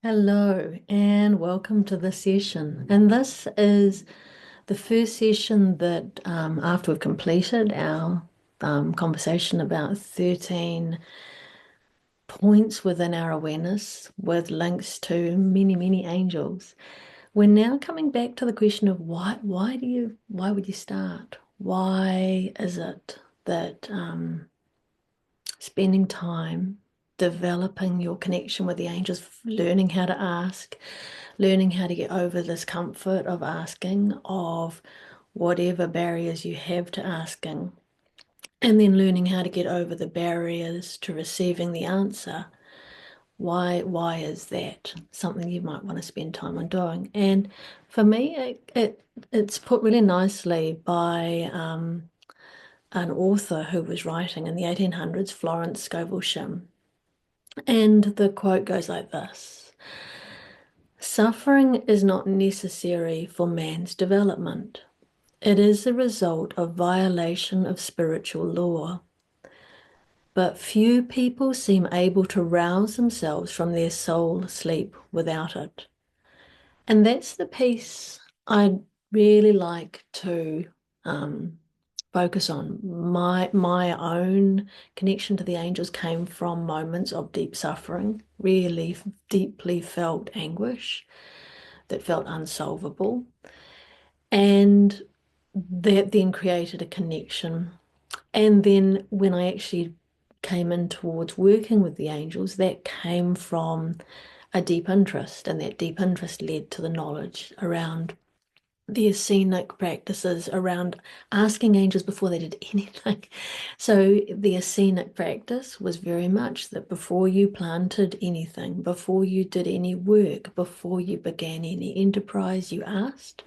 Hello and welcome to this session. And this is the first session that, after we've completed our conversation about 13 points within our awareness with links to many, many angels, we're now coming back to the question of why would you start? Why is it that spending time developing your connection with the angels, learning how to ask, learning how to get over this comfort of asking, of whatever barriers you have to asking, and then learning how to get over the barriers to receiving the answer. Why is that something you might want to spend time on doing? And for me, it's put really nicely by an author who was writing in the 1800s, Florence Scovel Shinn. And the quote goes like this: Suffering is not necessary for man's development. It is the result of violation of spiritual law. But few people seem able to rouse themselves from their soul sleep without it. And that's the piece I'd really like to focus on. My own connection to the angels came from moments of deep suffering, really deeply felt anguish that felt unsolvable. And that then created a connection. And then when I actually came in towards working with the angels, that came from a deep interest, and that deep interest led to the knowledge around the Essenic practices, around asking angels before they did anything. So the Essenic practice was very much that before you planted anything, before you did any work, before you began any enterprise, you asked.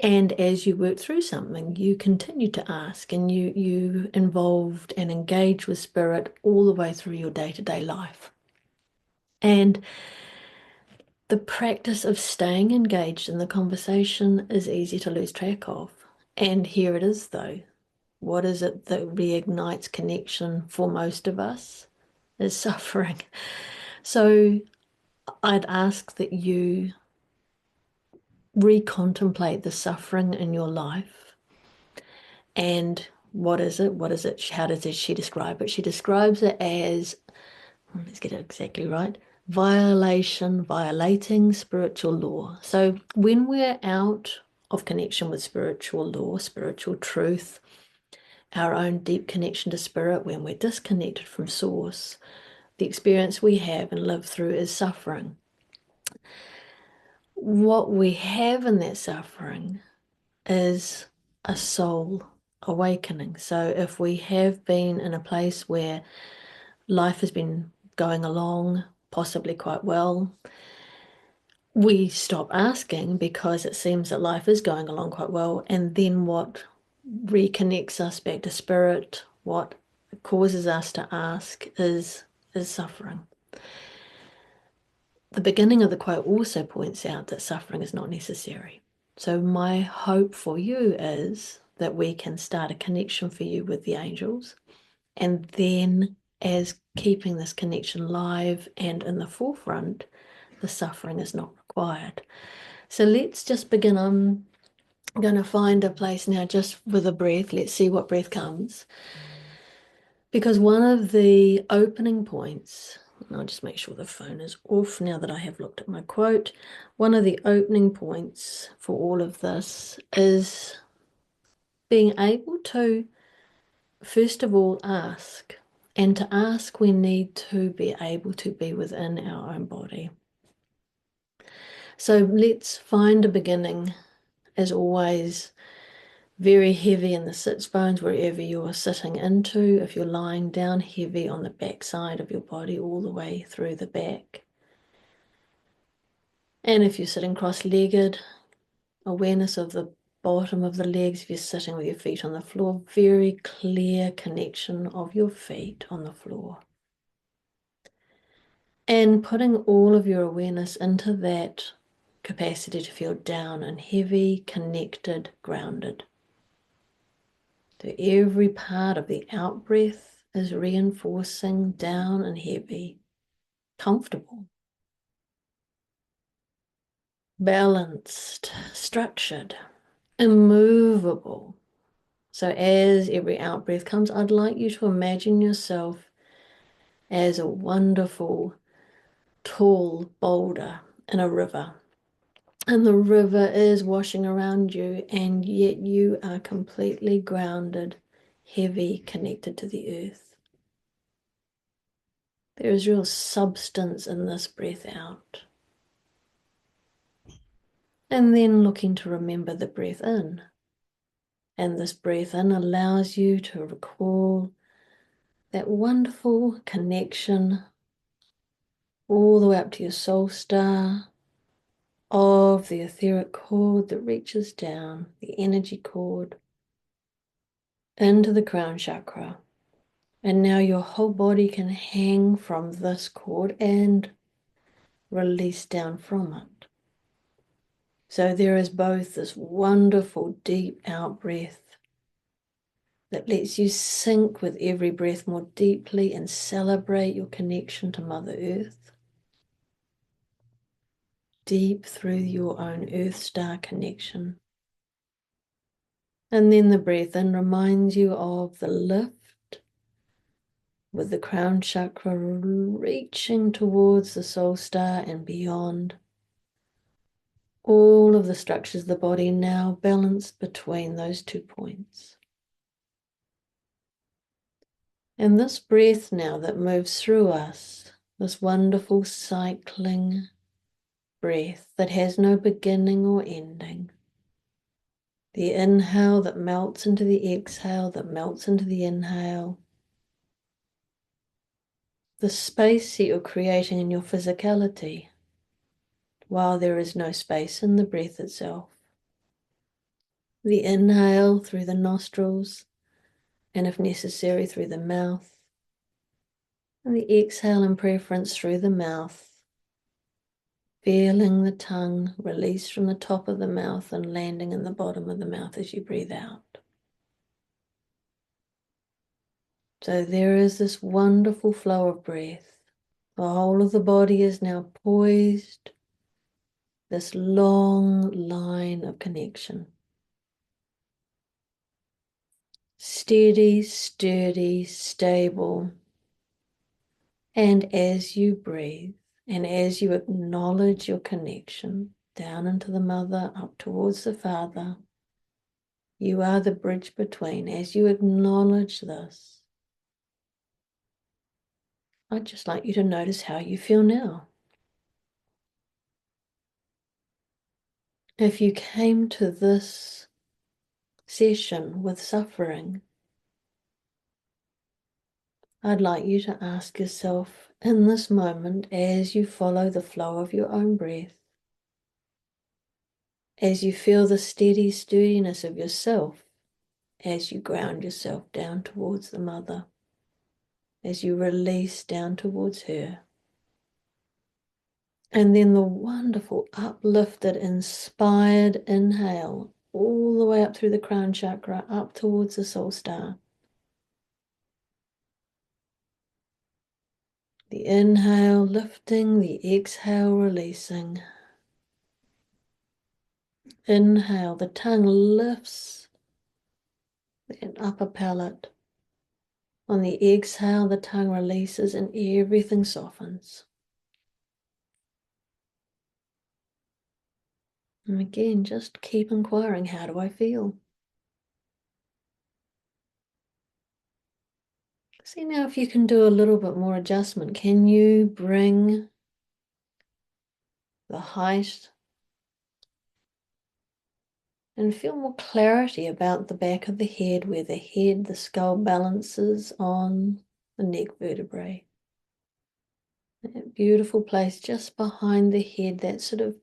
And as you worked through something, you continued to ask, and you involved and engaged with spirit all the way through your day-to-day life. And the practice of staying engaged in the conversation is easy to lose track of. And here it is, though. What is it that reignites connection for most of us? Is suffering. So I'd ask that you recontemplate the suffering in your life. And what is it? What is it? How does she describe it? She describes it as, let's get it exactly right, violating spiritual law. So when we're out of connection with spiritual law, spiritual truth, our own deep connection to spirit, when we're disconnected from source, the experience we have and live through is suffering. What we have in that suffering is a soul awakening. So if we have been in a place where life has been going along possibly quite well, we stop asking because it seems that life is going along quite well. And then what reconnects us back to spirit, what causes us to ask is suffering. The beginning of the quote also points out that suffering is not necessary. So my hope for you is that we can start a connection for you with the angels, and then as keeping this connection live and in the forefront, the suffering is not required. So let's just begin. I'm going to find a place now just with a breath. Let's see what breath comes. Because one of the opening points, and I'll just make sure the phone is off now that I have looked at my quote. One of the opening points for all of this is being able to, first of all, ask. And to ask, we need to be able to be within our own body. So let's find a beginning, as always, very heavy in the sits bones, wherever you're sitting into. If you're lying down, heavy on the back side of your body, all the way through the back. And if you're sitting cross-legged, awareness of the bottom of the legs. If you're sitting with your feet on the floor, very clear connection of your feet on the floor. And putting all of your awareness into that capacity to feel down and heavy, connected, grounded. So every part of the out-breath is reinforcing down and heavy, comfortable. balanced, structured, immovable. So as every out breath comes, I'd like you to imagine yourself as a wonderful, tall boulder in a river. And the river is washing around you, and yet you are completely grounded, heavy, connected to the earth. There is real substance in this breath out. And then looking to remember the breath in. And this breath in allows you to recall that wonderful connection all the way up to your soul star of the etheric cord that reaches down, the energy cord, into the crown chakra. And now your whole body can hang from this cord and release down from it. So there is both this wonderful deep out breath that lets you sink with every breath more deeply and celebrate your connection to Mother Earth, deep through your own Earth Star connection. And then the breath in reminds you of the lift with the crown chakra reaching towards the soul star and beyond. All of the structures of the body now balanced between those 2 points. And this breath now that moves through us, this wonderful cycling breath that has no beginning or ending. The inhale that melts into the exhale, that melts into the inhale. The space that you're creating in your physicality, while there is no space in the breath itself. The inhale through the nostrils, and if necessary through the mouth. And the exhale in preference through the mouth, feeling the tongue release from the top of the mouth and landing in the bottom of the mouth as you breathe out. So there is this wonderful flow of breath. The whole of the body is now poised, this long line of connection. Steady, sturdy, stable. And as you breathe, and as you acknowledge your connection down into the mother, up towards the father, you are the bridge between. As you acknowledge this, I'd just like you to notice how you feel now. If you came to this session with suffering, I'd like you to ask yourself in this moment, as you follow the flow of your own breath, as you feel the steady sturdiness of yourself, as you ground yourself down towards the mother, as you release down towards her. And then the wonderful uplifted, inspired inhale all the way up through the crown chakra, up towards the soul star. The inhale lifting, the exhale releasing. Inhale, the tongue lifts the upper palate. On the exhale, the tongue releases and everything softens. And again, just keep inquiring, how do I feel? See now if you can do a little bit more adjustment. Can you bring the height and feel more clarity about the back of the head, where the skull balances on the neck vertebrae? That beautiful place just behind the head, that sort of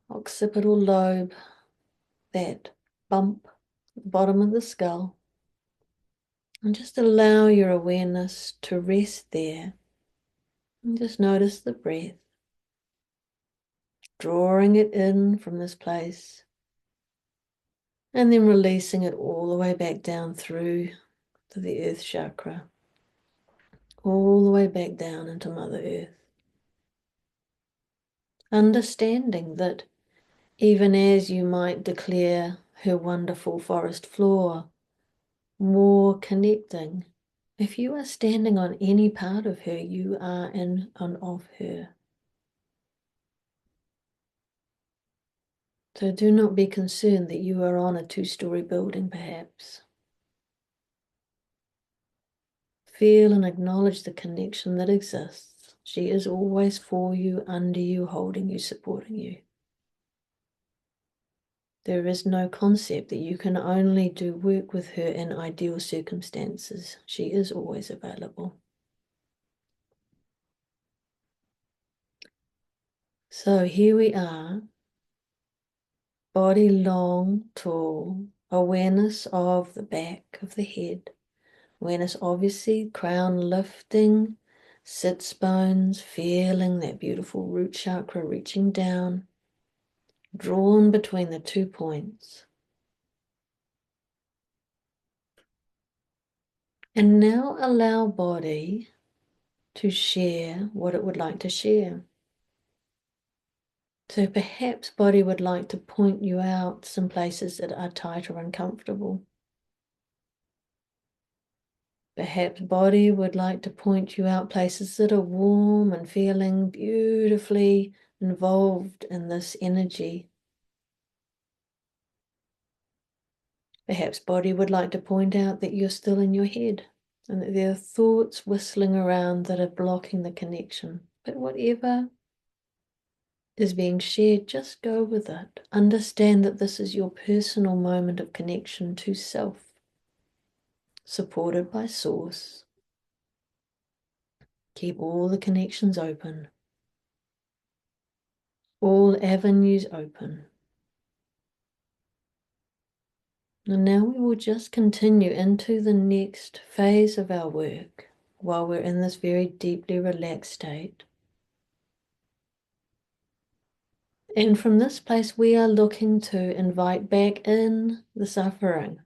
occipital lobe, that bump at the bottom of the skull. And just allow your awareness to rest there. And just notice the breath, drawing it in from this place, and then releasing it all the way back down through to the earth chakra, all the way back down into Mother Earth. understanding that even as you might declare her wonderful forest floor more connecting, if you are standing on any part of her, you are in and of her. So do not be concerned that you are on a 2-story building, perhaps. Feel and acknowledge the connection that exists. She is always for you, under you, holding you, supporting you. There is no concept that you can only do work with her in ideal circumstances. She is always available. So here we are, body long, tall, awareness of the back of the head, awareness obviously, crown lifting, sits bones, feeling that beautiful root chakra reaching down, drawn between the 2 points. And now allow body to share what it would like to share. So perhaps body would like to point you out some places that are tight or uncomfortable. Perhaps body would like to point you out places that are warm and feeling beautifully involved in this energy. Perhaps body would like to point out that you're still in your head and that there are thoughts whistling around that are blocking the connection. But whatever is being shared, just go with it. Understand that this is your personal moment of connection to self, supported by Source. Keep all the connections open, all avenues open. And now we will just continue into the next phase of our work while we're in this very deeply relaxed state. And from this place, we are looking to invite back in the suffering,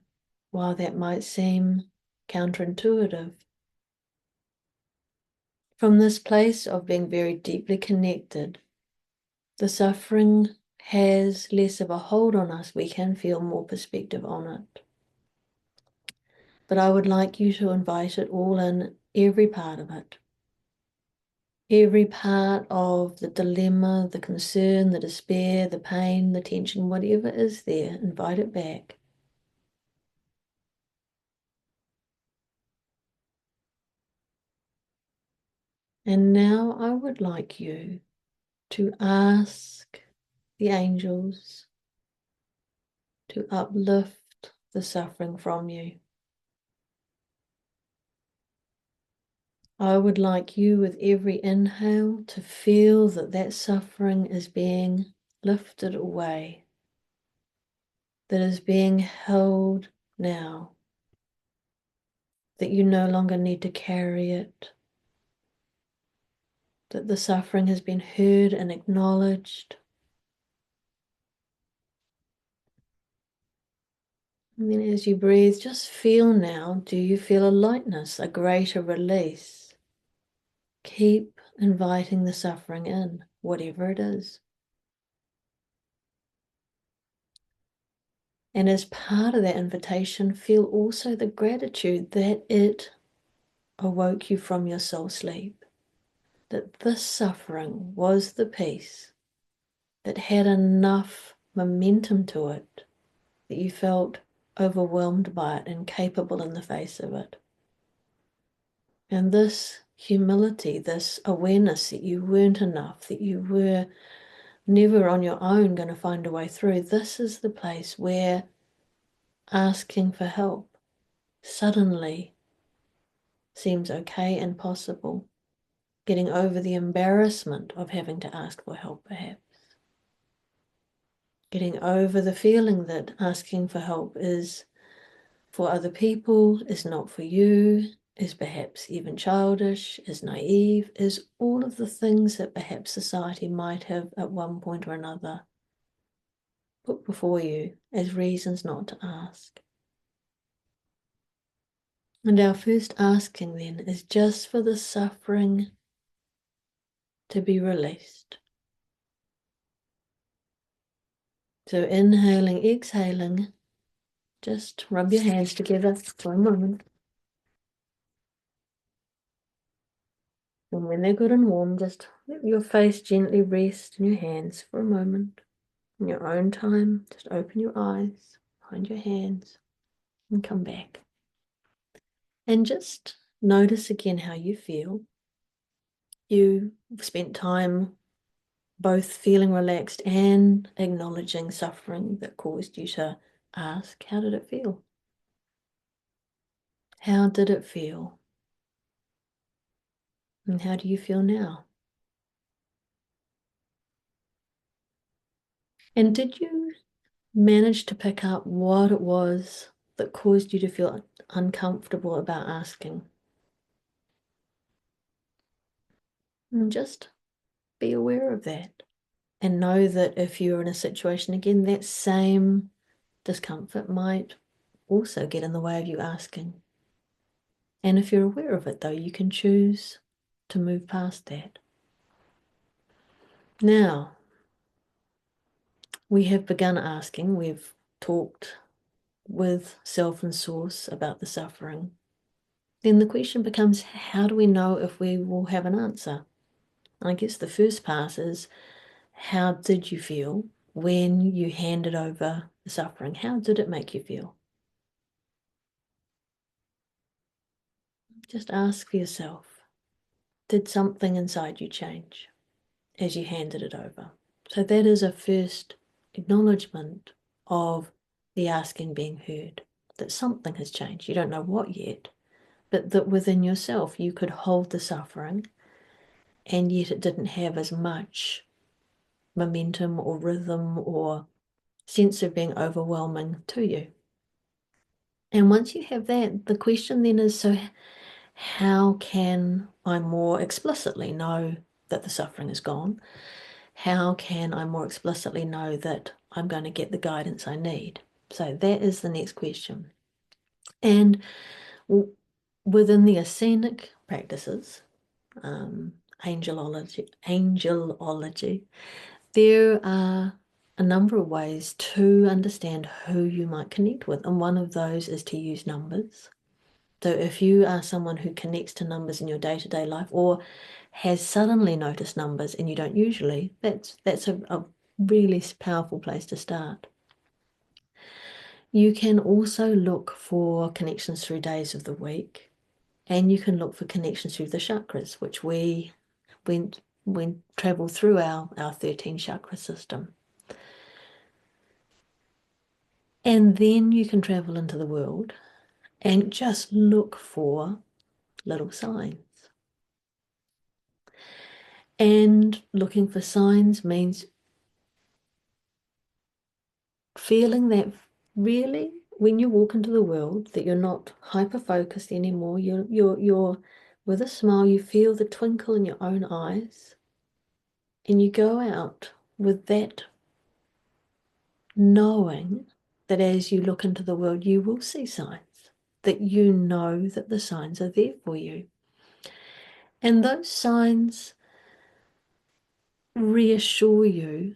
while that might seem counterintuitive. From this place of being very deeply connected, the suffering has less of a hold on us. We can feel more perspective on it. But I would like you to invite it all in, every part of it. Every part of the dilemma, the concern, the despair, the pain, the tension, whatever is there, invite it back. And now I would like you to ask the angels to uplift the suffering from you. I would like you with every inhale to feel that that suffering is being lifted away, that is being held now, that you no longer need to carry it, that the suffering has been heard and acknowledged. And then as you breathe, just feel now, do you feel a lightness, a greater release? Keep inviting the suffering in, whatever it is. And as part of that invitation, feel also the gratitude that it awoke you from your soul sleep, that this suffering was the piece that had enough momentum to it that you felt overwhelmed by it and capable in the face of it. And this humility, this awareness that you weren't enough, that you were never on your own going to find a way through, this is the place where asking for help suddenly seems okay and possible. Getting over the embarrassment of having to ask for help, perhaps. Getting over the feeling that asking for help is for other people, is not for you, is perhaps even childish, is naive, is all of the things that perhaps society might have at one point or another put before you as reasons not to ask. And our first asking then is just for the suffering to be released. So inhaling, exhaling, just rub your hands together for a moment. And when they're good and warm, just let your face gently rest in your hands for a moment. In your own time, just open your eyes, find your hands, and come back. And just notice again how you feel. You spent time both feeling relaxed and acknowledging suffering that caused you to ask, how did it feel? How did it feel? And how do you feel now? And did you manage to pick up what it was that caused you to feel uncomfortable about asking? And just be aware of that. And know that if you're in a situation again, that same discomfort might also get in the way of you asking. And if you're aware of it, though, you can choose to move past that. Now, we have begun asking, we've talked with self and source about the suffering. Then the question becomes, how do we know if we will have an answer? I guess the first part is, how did you feel when you handed over the suffering? How did it make you feel? Just ask for yourself, did something inside you change as you handed it over? So that is a first acknowledgement of the asking being heard, that something has changed. You don't know what yet, but that within yourself you could hold the suffering and yet it didn't have as much momentum or rhythm or sense of being overwhelming to you. And once you have that, the question then is, so how can I more explicitly know that the suffering is gone? How can I more explicitly know that I'm going to get the guidance I need? So that is the next question. And within the ascenic practices, angelology, there are a number of ways to understand who you might connect with. And one of those is to use numbers. So if you are someone who connects to numbers in your day-to-day life or has suddenly noticed numbers and you don't usually, that's a really powerful place to start. You can also look for connections through days of the week, and you can look for connections through the chakras, which we travel through our 13 chakra system. And then you can travel into the world and just look for little signs. And looking for signs means feeling that really when you walk into the world that you're not hyper focused anymore, you're with a smile, you feel the twinkle in your own eyes, and you go out with that knowing that as you look into the world you will see signs, that you know that the signs are there for you. And those signs reassure you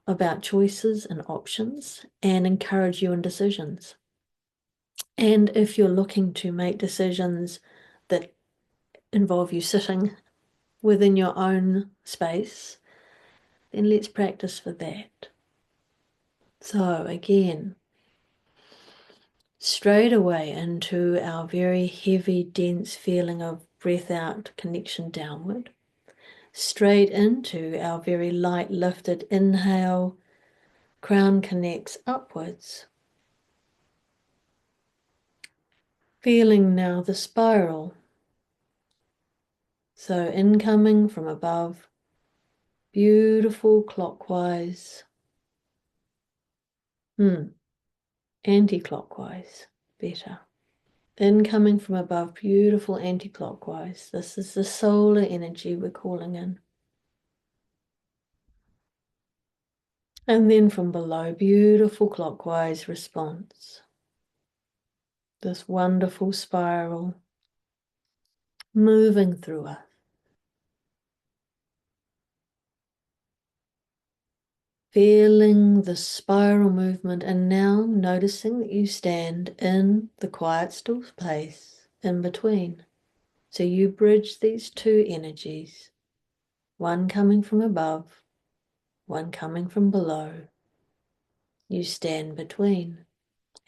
about choices and options and encourage you in decisions. And if you're looking to make decisions that involve you sitting within your own space, then let's practice for that. So again, straight away into our very heavy, dense feeling of breath out, connection downward. Straight into our very light, lifted inhale, crown connects upwards. Feeling now the spiral. So incoming from above, beautiful clockwise. Anti-clockwise, better. Incoming from above, beautiful anti-clockwise. This is the solar energy we're calling in. And then from below, beautiful clockwise response. This wonderful spiral moving through us. feeling the spiral movement, and now noticing that you stand in the quiet, still place in between. So you bridge these two energies, one coming from above, one coming from below. You stand between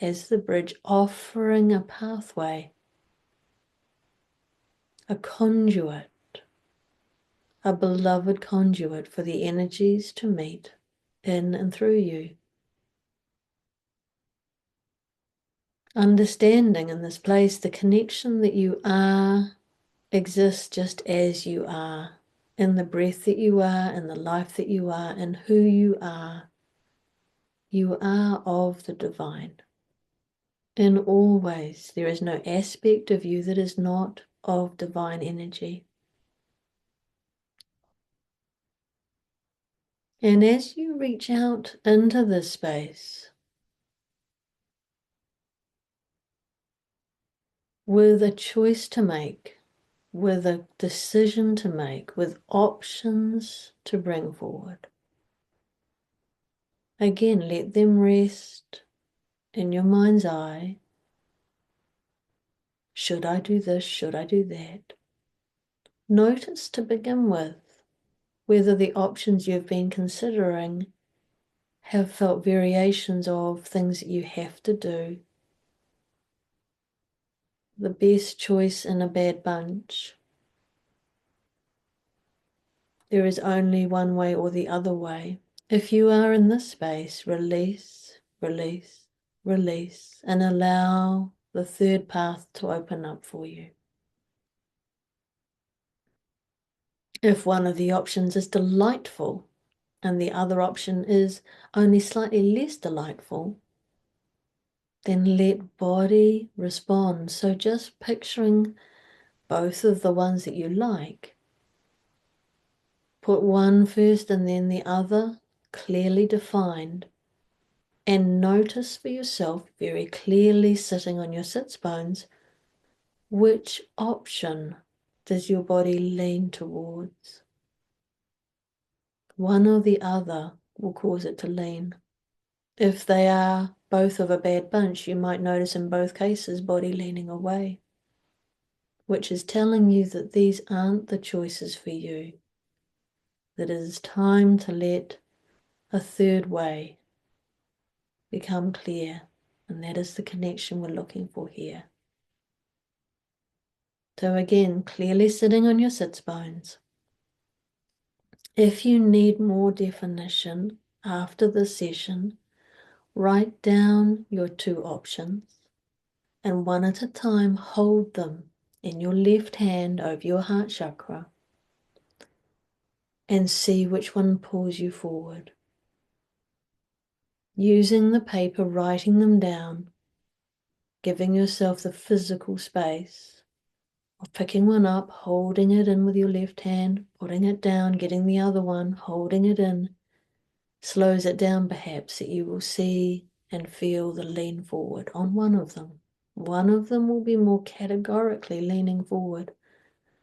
as the bridge, offering a pathway, a conduit, a beloved conduit for the energies to meet in and through you. Understanding in this place the connection that you are exists just as you are, in the breath that you are, in the life that you are, and who you are. You are of the divine. In all ways, there is no aspect of you that is not of divine energy. And as you reach out into this space with a choice to make, with a decision to make, with options to bring forward, again, let them rest in your mind's eye. Should I do this? Should I do that? Notice to begin with whether the options you've been considering have felt variations of things that you have to do. The best choice in a bad bunch. There is only one way or the other way. If you are in this space, release, release, release, and allow the third path to open up for you. If one of the options is delightful and the other option is only slightly less delightful, then let body respond. So just picturing both of the ones that you like. Put one first and then the other, clearly defined, and notice for yourself very clearly sitting on your sits bones, which option does your body lean towards? One or the other will cause it to lean. If they are both of a bad bunch, you might notice in both cases body leaning away, which is telling you that these aren't the choices for you, that it is time to let a third way become clear, and that is the connection we're looking for here. So again, clearly sitting on your sits bones. If you need more definition after this session, write down your two options and one at a time hold them in your left hand over your heart chakra and see which one pulls you forward. Using the paper, writing them down, giving yourself the physical space of picking one up, holding it in with your left hand, putting it down, getting the other one, holding it in, slows it down perhaps that you will see and feel the lean forward on one of them. One of them will be more categorically leaning forward,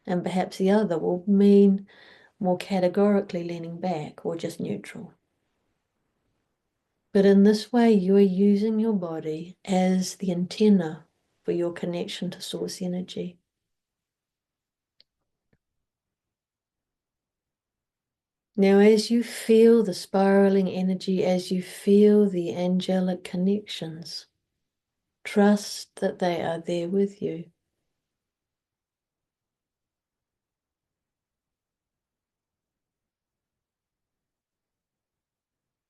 and perhaps the other will mean more categorically leaning back or just neutral. But in this way, you are using your body as the antenna for your connection to source energy. Now, as you feel the spiraling energy, as you feel the angelic connections, trust that they are there with you.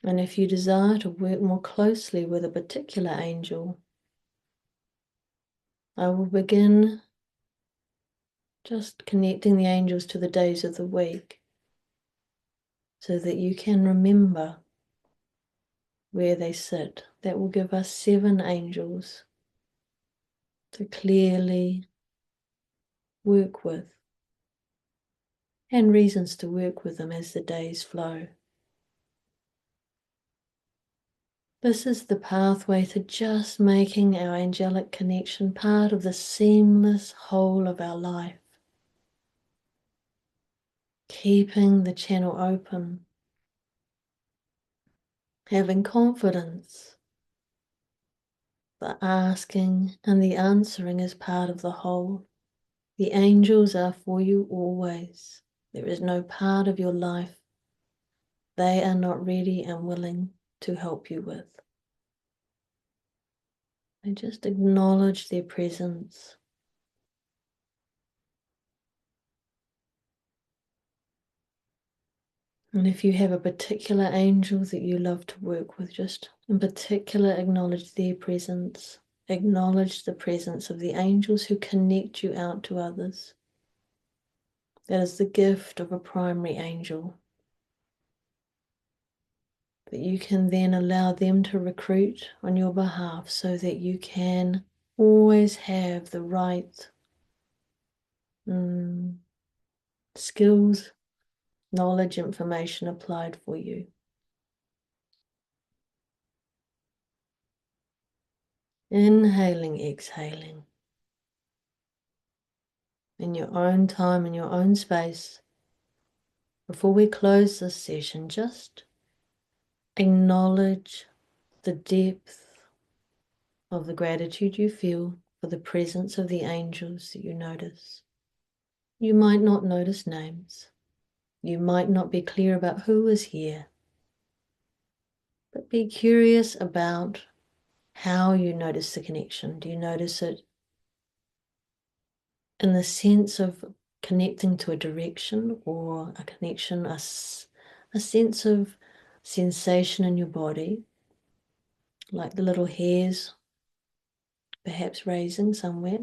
And if you desire to work more closely with a particular angel, I will begin just connecting the angels to the days of the week so that you can remember where they sit. That will give us 7 angels to clearly work with and reasons to work with them as the days flow. This is the pathway to just making our angelic connection part of the seamless whole of our life. Keeping the channel open having confidence. The asking and the answering is part of the whole. The angels are for you always. There is no part of your life they are not ready and willing to help you with. And just acknowledge their presence. And if you have a particular angel that you love to work with, just in particular acknowledge their presence. Acknowledge the presence of the angels who connect you out to others. That is the gift of a primary angel, that you can then allow them to recruit on your behalf so that you can always have the right skills, knowledge, information applied for you. Inhaling, exhaling. In your own time, in your own space. Before we close this session, just acknowledge the depth of the gratitude you feel for the presence of the angels that you notice. You might not notice names. You might not be clear about who is here. But be curious about how you notice the connection. Do you notice it in the sense of connecting to a direction, or a connection, a sense of sensation in your body, like the little hairs perhaps raising somewhere?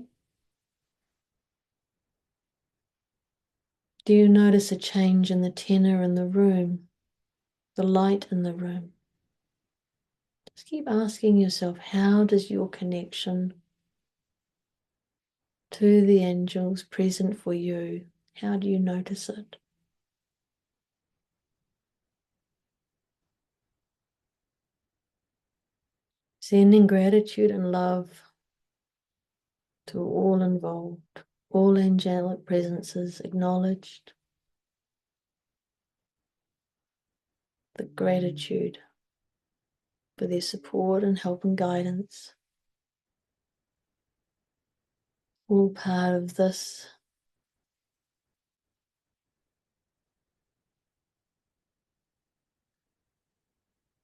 Do you notice a change in the tenor in the room, the light in the room? Just keep asking yourself, how does your connection to the angels present for you, how do you notice it? Sending gratitude and love to all involved, all angelic presences acknowledged. The gratitude for their support and help and guidance. All part of this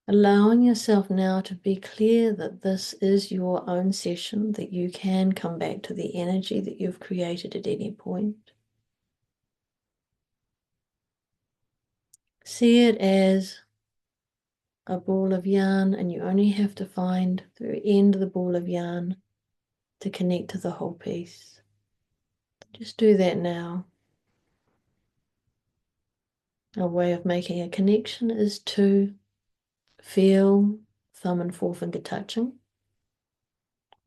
allowing yourself now to be clear that this is your own session, that you can come back to the energy that you've created at any point. See it as a ball of yarn, and you only have to find the end of the ball of yarn to connect to the whole piece. Just do that now. A way of making a connection is to feel thumb and forefinger touching,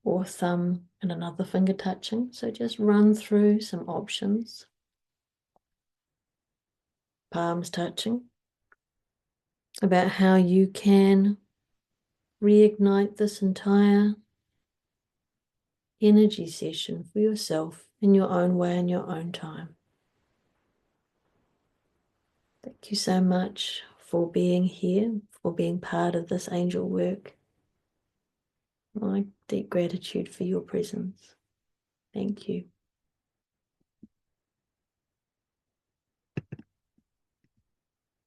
or thumb and another finger touching. So just run through some options. Palms touching, about how you can reignite this entire energy session for yourself in your own way, in your own time. Thank you so much for being here, for being part of this angel work. My deep gratitude for your presence. Thank you.